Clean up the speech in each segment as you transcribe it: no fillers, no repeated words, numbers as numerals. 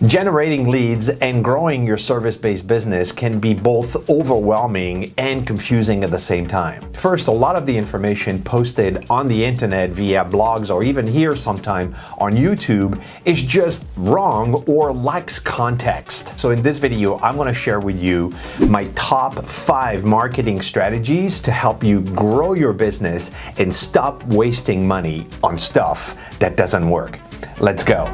Generating leads and growing your service-based business can be both overwhelming and confusing at the same time. First, a lot of the information posted on the internet via blogs or even here sometime on YouTube is just wrong or lacks context. So in this video, I'm going to share with you my top 5 marketing strategies to help you grow your business and stop wasting money on stuff that doesn't work. Let's go.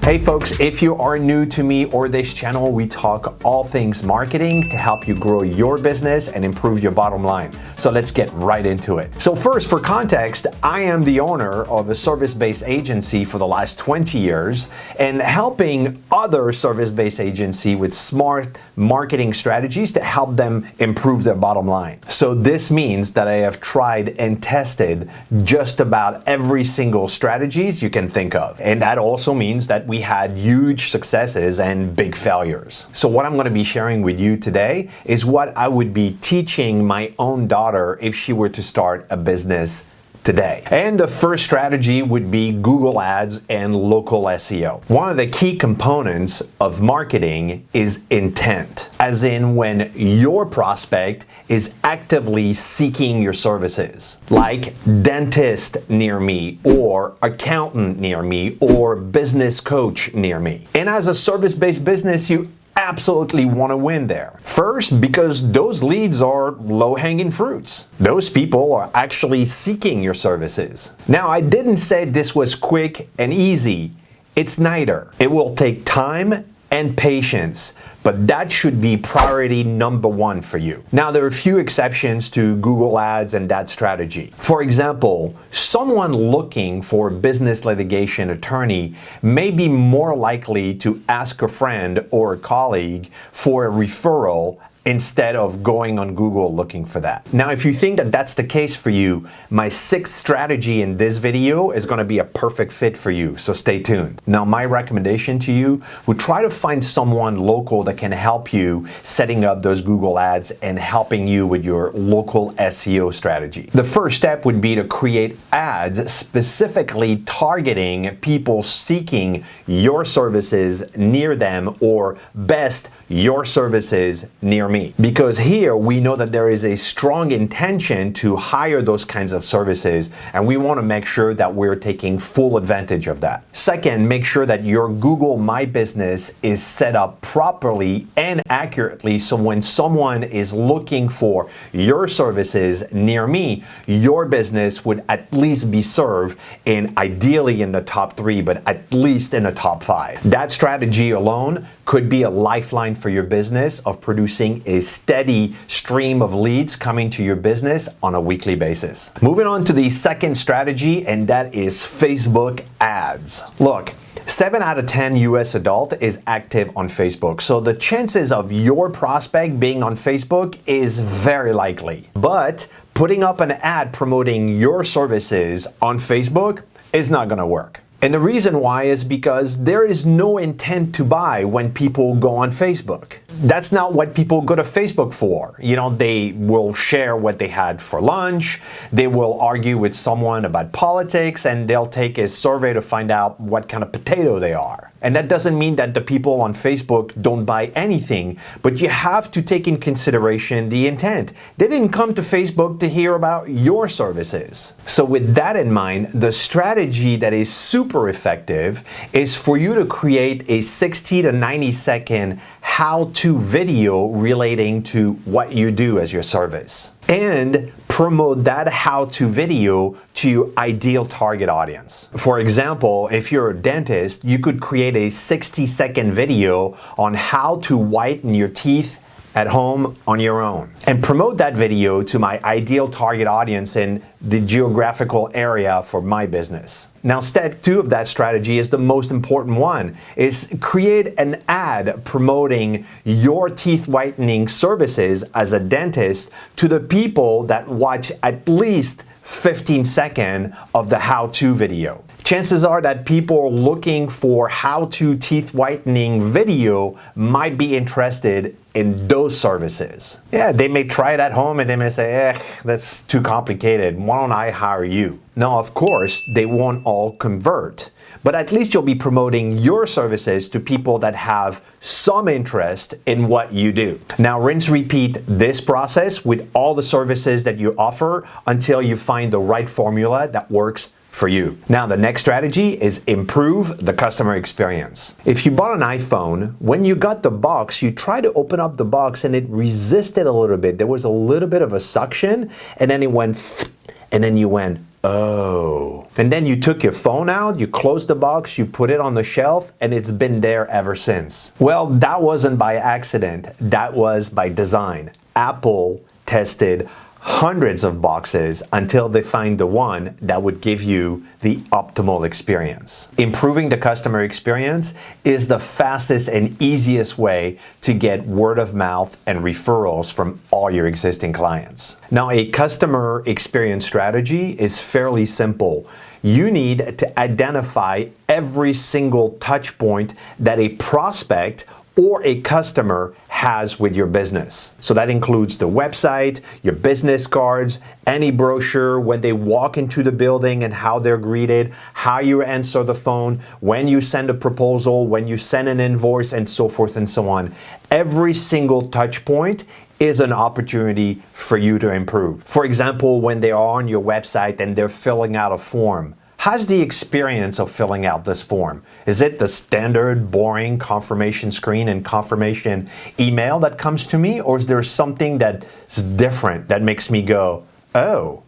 Hey folks, if you are new to me or this channel, we talk all things marketing to help you grow your business and improve your bottom line. So let's get right into it. So first, for context, I am the owner of a service-based agency for the last 20 years and helping other service-based agencies with smart marketing strategies to help them improve their bottom line. So this means that I have tried and tested just about every single strategies you can think of. And that also means that we had huge successes and big failures. So what I'm going to be sharing with you today is what I would be teaching my own daughter if she were to start a business today. And the first strategy would be Google Ads and local SEO. One of the key components of marketing is intent, as in when your prospect is actively seeking your services, like dentist near me, or accountant near me, or business coach near me. And as a service-based business, you absolutely want to win there. First, because those leads are low-hanging fruits. Those people are actually seeking your services. Now, I didn't say this was quick and easy. It's neither. It will take time and patience, but that should be priority number 1 for you. Now, there are a few exceptions to Google Ads and that strategy. For example, someone looking for a business litigation attorney may be more likely to ask a friend or a colleague for a referral instead of going on Google looking for that. Now, if you think that that's the case for you, my 6th strategy in this video is going to be a perfect fit for you, so stay tuned. Now, my recommendation to you would try to find someone local that can help you setting up those Google Ads and helping you with your local SEO strategy. The first step would be to create ads specifically targeting people seeking your services near them, or best, your services near me. Because here we know that there is a strong intention to hire those kinds of services, and we want to make sure that we're taking full advantage of that. Second, make sure that your Google My Business is set up properly and accurately, so when someone is looking for your services near me, your business would at least be served in, ideally in the top 3, but at least in the top 5. That strategy alone could be a lifeline for your business of producing a steady stream of leads coming to your business on a weekly basis. Moving on to the second strategy, and that is Facebook ads. Look, 7 out of 10 US adult is active on Facebook, so the chances of your prospect being on Facebook is very likely. But putting up an ad promoting your services on Facebook is not going to work. And the reason why is because there is no intent to buy when people go on Facebook. That's not what people go to Facebook for. You know, they will share what they had for lunch, they will argue with someone about politics, and they'll take a survey to find out what kind of potato they are. And that doesn't mean that the people on Facebook don't buy anything, but you have to take in consideration the intent. They didn't come to Facebook to hear about your services. So with that in mind, the strategy that is super effective is for you to create a 60 to 90 second how-to video relating to what you do as your service, and promote that how-to video to your ideal target audience. For example, if you're a dentist, you could create a 60-second video on how to whiten your teeth at home on your own, and promote that video to my ideal target audience in the geographical area for my business. Now, step 2 of that strategy is the most important one, is create an ad promoting your teeth whitening services as a dentist to the people that watch at least 15 seconds of the how-to video. Chances are that people looking for how-to teeth whitening video might be interested in those services. Yeah, they may try it at home and they may say, that's too complicated. Why don't I hire you? Now, of course, they won't all convert, but at least you'll be promoting your services to people that have some interest in what you do. Now, rinse, repeat this process with all the services that you offer until you find the right formula that works for you. Now, the next strategy is improve the customer experience. If you bought an iPhone, when you got the box, you try to open up the box and it resisted a little bit. There was a little bit of a suction, and then it went, and then you went, oh. And then you took your phone out, you closed the box, you put it on the shelf, and it's been there ever since. Well, that wasn't by accident. That was by design. Apple tested hundreds of boxes until they find the one that would give you the optimal experience. Improving the customer experience is the fastest and easiest way to get word of mouth and referrals from all your existing clients. Now, a customer experience strategy is fairly simple. You need to identify every single touch point that a prospect or a customer has with your business. So that includes the website, your business cards, any brochure, when they walk into the building and how they're greeted, how you answer the phone, when you send a proposal, when you send an invoice, and so forth and so on. Every single touch point is an opportunity for you to improve. For example, when they are on your website and they're filling out a form, how's the experience of filling out this form? Is it the standard, boring confirmation screen and confirmation email that comes to me? Or is there something that's different that makes me go, oh,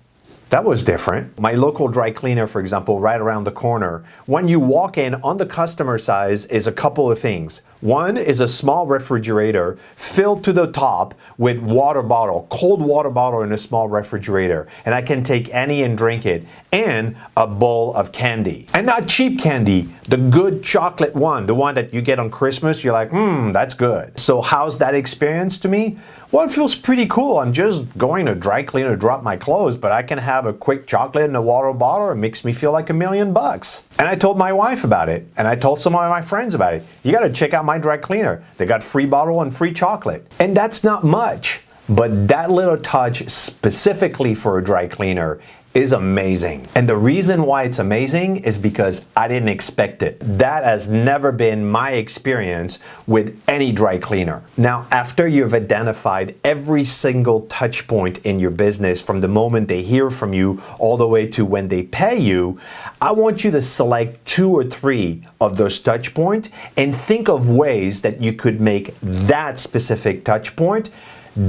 that was different? My local dry cleaner, for example, right around the corner, when you walk in, on the customer side is a couple of things. One is a small refrigerator filled to the top with water bottle, cold water bottle in a small refrigerator, and I can take any and drink it, and a bowl of candy. And not cheap candy, the good chocolate one, the one that you get on Christmas, you're like, that's good. So how's that experience to me? Well, it feels pretty cool. I'm just going to dry cleaner to drop my clothes, but I can have a quick chocolate in a water bottle. It makes me feel like $1,000,000. And I told my wife about it, and I told some of my friends about it. You got to check out my dry cleaner. They got free bottle and free chocolate. And that's not much, but that little touch specifically for a dry cleaner is amazing. And the reason why it's amazing is because I didn't expect it. That has never been my experience with any dry cleaner. Now, after you've identified every single touch point in your business from the moment they hear from you all the way to when they pay you, I want you to select 2 or 3 of those touch points and think of ways that you could make that specific touch point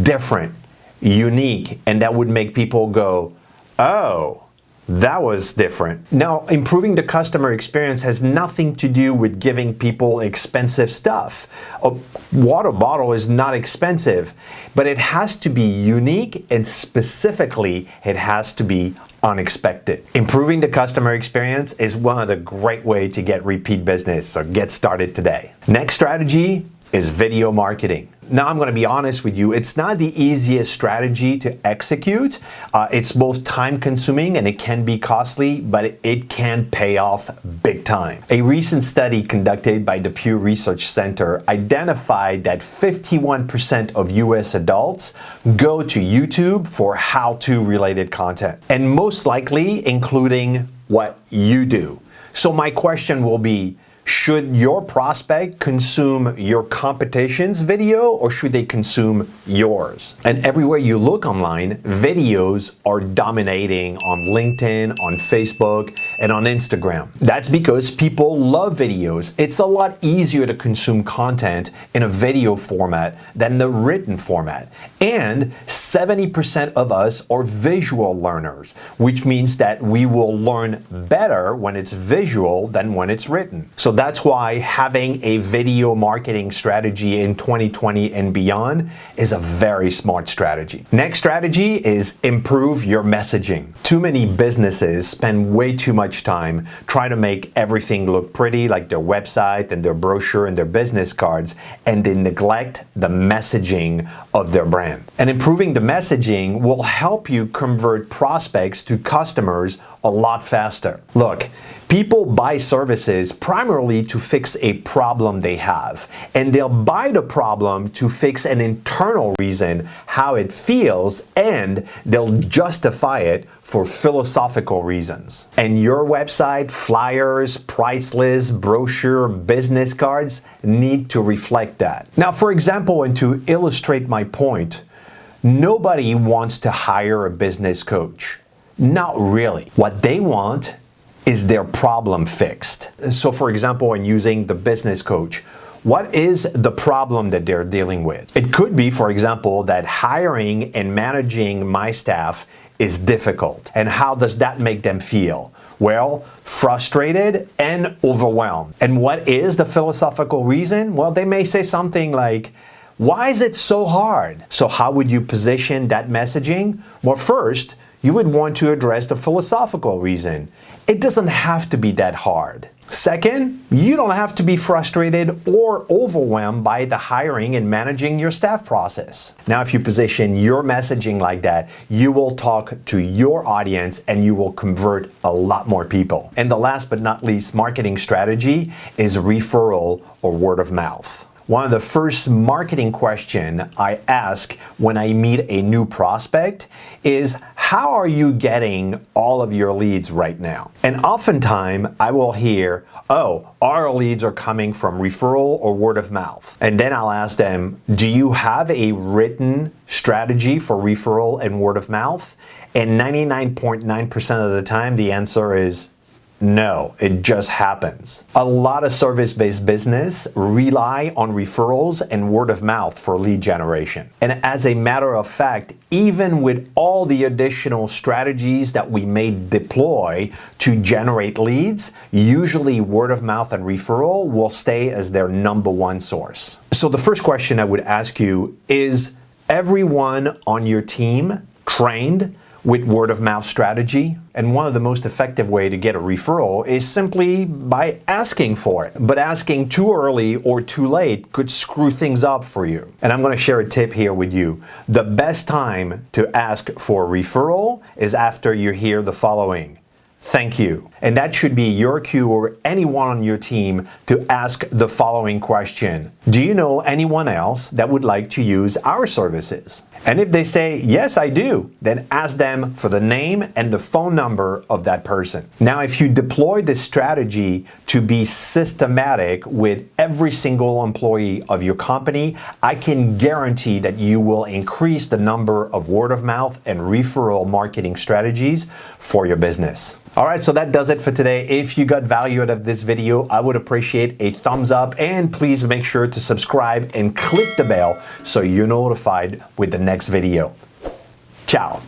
different, unique, and that would make people go, oh, that was different. Now, improving the customer experience has nothing to do with giving people expensive stuff. A water bottle is not expensive, but it has to be unique, and specifically, it has to be unexpected. Improving the customer experience is one of the great ways to get repeat business, so get started today. Next strategy is video marketing. Now, I'm going to be honest with you, it's not the easiest strategy to execute. It's both time consuming and it can be costly, but it can pay off big time. A recent study conducted by the Pew Research Center identified that 51% of US adults go to YouTube for how-to related content, and most likely including what you do. So my question will be, should your prospect consume your competition's video or should they consume yours? And everywhere you look online, videos are dominating on LinkedIn, on Facebook, and on Instagram. That's because people love videos. It's a lot easier to consume content in a video format than the written format. And 70% of us are visual learners, which means that we will learn better when it's visual than when it's written. So So that's why having a video marketing strategy in 2020 and beyond is a very smart strategy. Next strategy is improve your messaging. Too many businesses spend way too much time trying to make everything look pretty, like their website and their brochure and their business cards, and they neglect the messaging of their brand. And improving the messaging will help you convert prospects to customers a lot faster. Look, people buy services primarily to fix a problem they have, and they'll buy the problem to fix an internal reason how it feels, and they'll justify it for philosophical reasons. And your website, flyers, price list, brochure, business cards need to reflect that. Now, for example, and to illustrate my point, nobody wants to hire a business coach. Not really. What they want is their problem fixed. So for example, when using the business coach, what is the problem that they're dealing with? It could be, for example, that hiring and managing my staff is difficult. And how does that make them feel? Well, frustrated and overwhelmed. And what is the philosophical reason? Well, they may say something like, why is it so hard? So how would you position that messaging? Well, first, you would want to address the philosophical reason. It doesn't have to be that hard. Second, you don't have to be frustrated or overwhelmed by the hiring and managing your staff process. Now, if you position your messaging like that, you will talk to your audience and you will convert a lot more people. And the last but not least marketing strategy is referral or word of mouth. One of the first marketing questions I ask when I meet a new prospect is, how are you getting all of your leads right now? And oftentimes I will hear, oh, our leads are coming from referral or word of mouth. And then I'll ask them, do you have a written strategy for referral and word of mouth? And 99.9% of the time the answer is no, it just happens. A lot of service-based business rely on referrals and word of mouth for lead generation. And as a matter of fact, even with all the additional strategies that we may deploy to generate leads, usually word of mouth and referral will stay as their number one source. So the first question I would ask you is, everyone on your team trained with word of mouth strategy? And one of the most effective way to get a referral is simply by asking for it. But asking too early or too late could screw things up for you. And I'm going to share a tip here with you. The best time to ask for a referral is after you hear the following: thank you. And that should be your cue, or anyone on your team, to ask the following question: do you know anyone else that would like to use our services? And if they say, yes, I do, then ask them for the name and the phone number of that person. Now, if you deploy this strategy to be systematic with every single employee of your company, I can guarantee that you will increase the number of word of mouth and referral marketing strategies for your business. All right, so that does it for today. If you got value out of this video, I would appreciate a thumbs up, and please make sure to subscribe and click the bell so you're notified with the next video. Ciao.